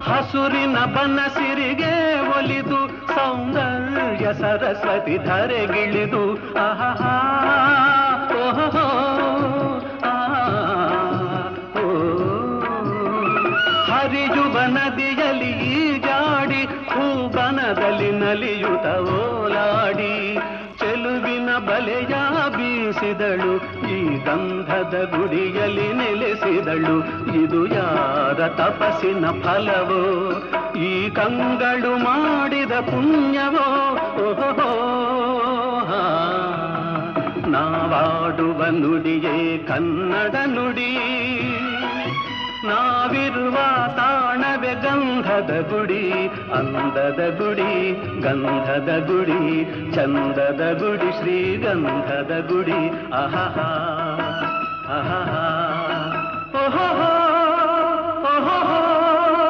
ಹಸುರಿನ ಬನಸಿರಿಗೆ ಒಲಿದು ಸೌಂದರ್ಯ ಸರಸ್ವತಿ ಧರೆಗಿಳಿದು ಆಹಾ ಓಹೋ ಹರಿಯುವ ನದಿಯಲ್ಲಿ ಜಾಡಿ ಹೂಬನದಲ್ಲಿ ನಲಿಯುತ ಓಲಾಡಿ ಚೆಲುವಿನ ಬಲೆಯ ಬೀಸಿದಳು ಈ ಗಂಧದ ಗುಡಿಯಲ್ಲಿ ನೆಲೆಸಿದಳು ಇದು ಯಾರ ತಪಸ್ಸಿನ ಫಲವೋ ಈ ಕಂಗಳು ಮಾಡಿದ ಪುಣ್ಯವೋ ಓಹೋ ನಾವಾಡುವ ನುಡಿಯೇ ಕನ್ನಡ ನುಡಿ ನಾವಿರುವ ತಾಣವೇ ಗಂಧದ ಗುಡಿ ಅಂದದ ಗುಡಿ ಗಂಧದ ಗುಡಿ ಚಂದದ ಗುಡಿ ಶ್ರೀಗಂಧದ ಗುಡಿ ಆಹಾ ಆಹಾ ಓಹೋ